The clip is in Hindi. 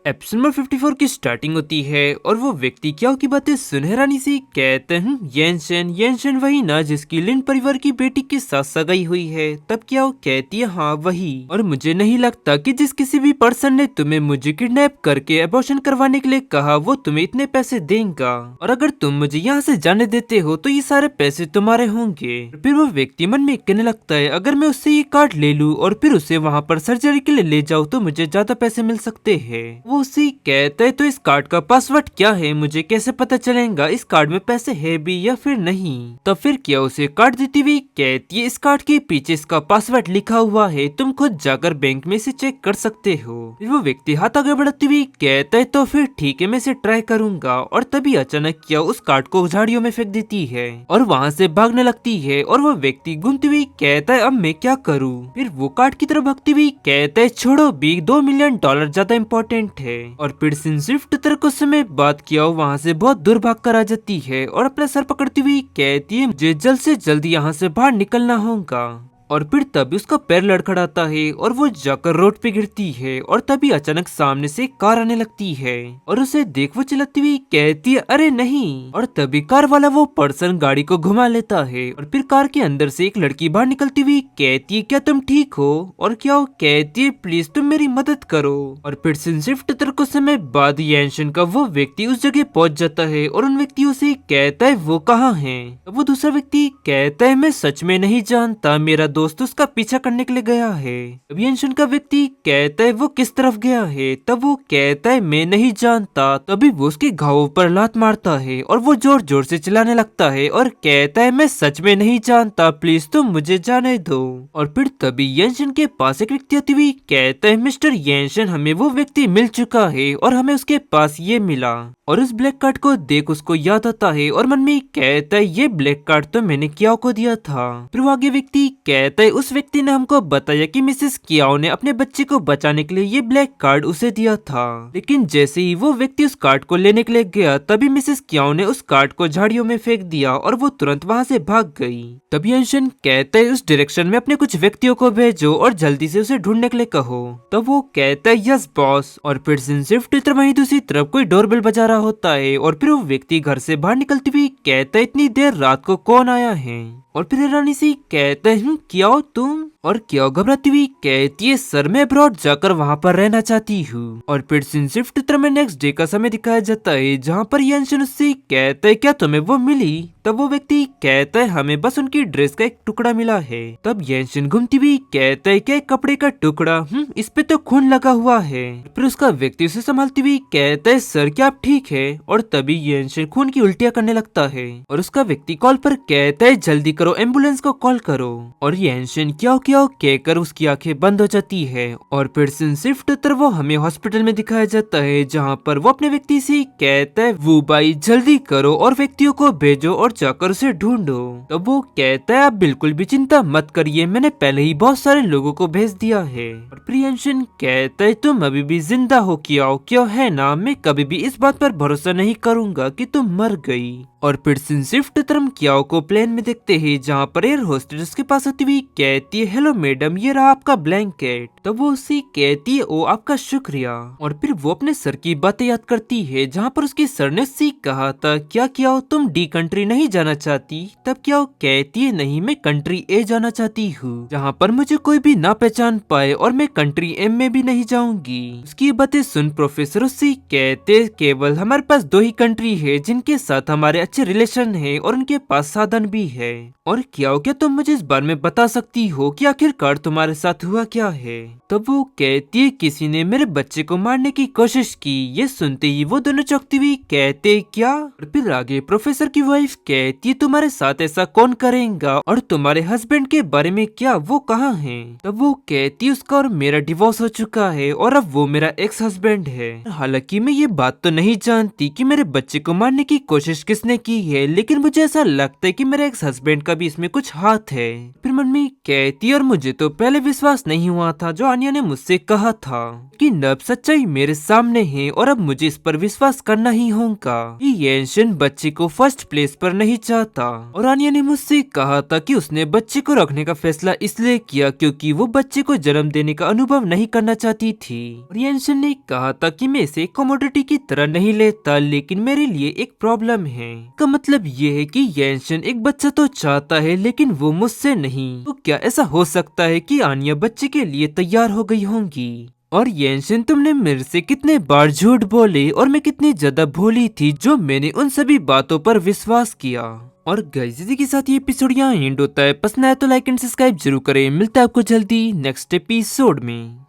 एपिसोड नंबर 54 की स्टार्टिंग होती है और वो व्यक्ति क्याओ की बातें सुन हैरानी से कहते हैं येनशन वही ना जिसकी लिन परिवार की बेटी के साथ सगाई हुई है। तब क्याओ कहती है हाँ वही, और मुझे नहीं लगता कि जिस किसी भी पर्सन ने तुम्हें मुझे किडनैप करके अबॉर्शन करवाने के लिए कहा वो तुम्हें इतने पैसे देगा, और अगर तुम मुझे यहाँ से जाने देते हो तो ये सारे पैसे तुम्हारे होंगे। फिर वो व्यक्ति मन में कहने लगता है अगर मैं उससे ये कार्ड ले लूं और फिर उसे वहाँ पर सर्जरी के लिए ले जाऊँ तो मुझे ज्यादा पैसे मिल सकते हैं। वो उसे कहता है तो इस कार्ड का पासवर्ड क्या है, मुझे कैसे पता चलेगा इस कार्ड में पैसे है भी या फिर नहीं। तब फिर क्या उसे कार्ड देती हुई कहती है इस कार्ड के पीछे इसका पासवर्ड लिखा हुआ है, तुम खुद जाकर बैंक में से चेक कर सकते हो। फिर वो व्यक्ति हाथ आगे बढ़ती हुई कहता है तो फिर ठीक है मैं इसे ट्राई करूंगा, और तभी अचानक क्या उस कार्ड को झाड़ियों में फेंक देती है और वहाँ से भागने लगती है। और वो व्यक्ति घूमती हुई कहता है अब मैं क्या करूँ। फिर वो कार्ड की तरफ भागती हुई कहता है छोड़ो भी $2 मिलियन ज्यादा इम्पोर्टेंट है। और फिर स्विफ्ट तरह कुछ समय बाद किया वहाँ से बहुत दूर भाग कर आ जाती है और अपना सर पकड़ती हुई कहती है मुझे जल्द से जल्द यहाँ से बाहर निकलना होगा। और फिर तभी उसका पैर लड़खड़ाता है और वो जाकर रोड पे गिरती है, और तभी अचानक सामने से एक कार आने लगती है और उसे देख वो चिल्लाती हुई कहती है अरे नहीं। और तभी कार वाला वो पर्सन गाड़ी को घुमा लेता है और फिर कार के अंदर से एक लड़की बाहर निकलती हुई कहती है क्या तुम ठीक हो, और क्या वो कहती है प्लीज तुम मेरी मदद करो। और फिर स्विफ्ट तरह कुछ समय बाद येनशन का वो व्यक्ति उस जगह पहुंच जाता है और उन व्यक्तियों से कहता है वो कहाँ है। वो दूसरा व्यक्ति कहता है मैं सच में नहीं जानता, मेरा दोस्त उसका पीछा करने के लिए गया है। तब येनशन का व्यक्ति कहता है वो किस तरफ गया है। तब वो कहता है मैं नहीं जानता। तभी वो उसके घावों पर लात मारता है और वो जोर जोर से चिल्लाने लगता है और कहता है मैं सच में नहीं जानता, प्लीज तुम मुझे जाने दो। और फिर तभी येनशन के पास एक व्यक्ति आती हुई कहता है मिस्टर येनशन हमें वो व्यक्ति मिल चुका है और हमें उसके पास ये मिला। और उस ब्लैक कार्ड को देख उसको याद आता है और मन में कहता है ये ब्लैक कार्ड तो मैंने कियाओ को दिया था। फिर वो आगे व्यक्ति कहता है उस व्यक्ति ने हमको बताया कि मिसेस कियाओ ने अपने बच्चे को बचाने के लिए ये ब्लैक कार्ड उसे दिया था, लेकिन जैसे ही वो व्यक्ति उस कार्ड को लेने के लिए गया तभी मिसेस कियाओ ने उस कार्ड को झाड़ियों में फेंक दिया और वो तुरंत वहाँ से भाग गई। तभी येनशन कहता है उस डायरेक्शन में अपने कुछ व्यक्तियों को भेजो और जल्दी से उसे ढूंढने के लिए कहो। तब वो कहता है यस बॉस। और फिर स्विफ्ट वहीं दूसरी तरफ कोई डोरबेल बजा रहा होता है और फिर वो व्यक्ति घर से बाहर निकलती हुई कहता है इतनी देर रात को कौन आया है। और फिर रानी सी कहते हैं क्या हो तुम, और क्या घबराती हुई कहती है सर मैं अब्रॉड जाकर वहाँ पर रहना चाहती हूँ। और फिर स्विफ्ट तरह में नेक्स्ट डे का समय दिखाया जाता है जहाँ पर येनशन उससे कहता है क्या तुम्हें वो मिली। तब वो व्यक्ति कहता है हमें बस उनकी ड्रेस का एक टुकड़ा मिला है। तब येनशन घूमती हुई कहता है क्या एक कपड़े का टुकड़ा, इस पे तो खून लगा हुआ है। फिर उसका व्यक्ति उसे संभालती हुई कहता है सर क्या आप ठीक है। और तभी येनशन खून की उल्टियाँ करने लगता है और उसका व्यक्ति कॉल पर कहता है जल्दी करो एम्बुलेंस को कॉल करो। और येनशन क्या कहकर उसकी आंखें बंद हो जाती है। और फिर स्विफ्ट तरफ वो हमें हॉस्पिटल में दिखाया जाता है जहाँ पर वो अपने व्यक्ति से कहता है वो भाई जल्दी करो और व्यक्तियों को भेजो और जाकर उसे ढूंढो। तो वो कहता है आप बिल्कुल भी चिंता मत करिए, मैंने पहले ही बहुत सारे लोगों को भेज दिया है। और फिर येनशन कहता है तुम अभी भी जिंदा हो क्यों है ना, मैं कभी भी इस बात पर भरोसा नहीं करूंगा कि तुम मर गई। और फिर स्विफ्ट तरफ कियाओ को प्लेन में देखते हैं जहाँ पर एयर होस्टेस के पास आती हुई कहती है हेलो मैडम ये रहा आपका ब्लैंकेट। तो वो उसी कहती है ओ आपका शुक्रिया। और फिर वो अपने सर की बातें याद करती है जहाँ पर उसके सर ने सी कहा था क्या कियाओ तुम डी कंट्री नहीं जाना चाहती। तब कियाओ कहती है नहीं मैं कंट्री ए जाना चाहती हूँ जहाँ पर मुझे कोई भी ना पहचान पाए, और मैं कंट्री एम में भी नहीं जाऊंगी। उसकी बातें सुन प्रोफेसर उससे कहते केवल हमारे पास 2 ही कंट्री है जिनके साथ हमारे अच्छे रिलेशन है और उनके पास साधन भी है। और क्या तुम मुझे इस बारे में बता सकती हो कि आखिरकार तुम्हारे साथ हुआ क्या है। तब वो कहती है किसी ने मेरे बच्चे को मारने की कोशिश की। ये सुनते ही वो दोनों चौंकती हुई कहते क्या। और फिर आगे प्रोफेसर की वाइफ कहती है तुम्हारे साथ ऐसा कौन करेगा, और तुम्हारे हस्बैंड के बारे में क्या, वो कहाँ है। तब वो कहती है उसका और मेरा डिवोर्स हो चुका है और अब वो मेरा एक्स हस्बैंड है। हालांकि मैं ये बात तो नहीं जानती कि मेरे बच्चे को मारने की कोशिश किसने की है, लेकिन मुझे ऐसा लगता है कि मेरे एक्स हस्बैंड का भी इसमें कुछ हाथ है। फिर मन में कहती है और मुझे तो पहले विश्वास नहीं हुआ था जो आनिया ने मुझसे कहा था कि अब सच्चाई मेरे सामने है और अब मुझे इस पर विश्वास करना ही होगा कि येनशन बच्चे को फर्स्ट प्लेस पर नहीं चाहता। और आनिया ने मुझसे कहा था कि उसने बच्चे को रखने का फैसला इसलिए किया क्योंकि वो बच्चे को जन्म देने का अनुभव नहीं करना चाहती थी। और येनशन ने कहा था कि मैं इसे कमोडिटी की तरह नहीं लेता, लेकिन मेरे लिए एक प्रॉब्लम है। का मतलब ये है कि येनशन एक बच्चा तो चाहता है लेकिन वो मुझसे नहीं। तो क्या ऐसा हो सकता है कि आनिया बच्चे के लिए तैयार हो गई होंगी? और येनशन तुमने मेरे से कितने बार झूठ बोले और मैं कितनी ज्यादा भोली थी जो मैंने उन सभी बातों पर विश्वास किया। और गाइस इसी के साथ ये एपिसोड यहाँ एंड होता है। पसंद आया तो लाइक एंड सब्सक्राइब जरूर करें। मिलता है आपको जल्दी नेक्स्ट एपिसोड में।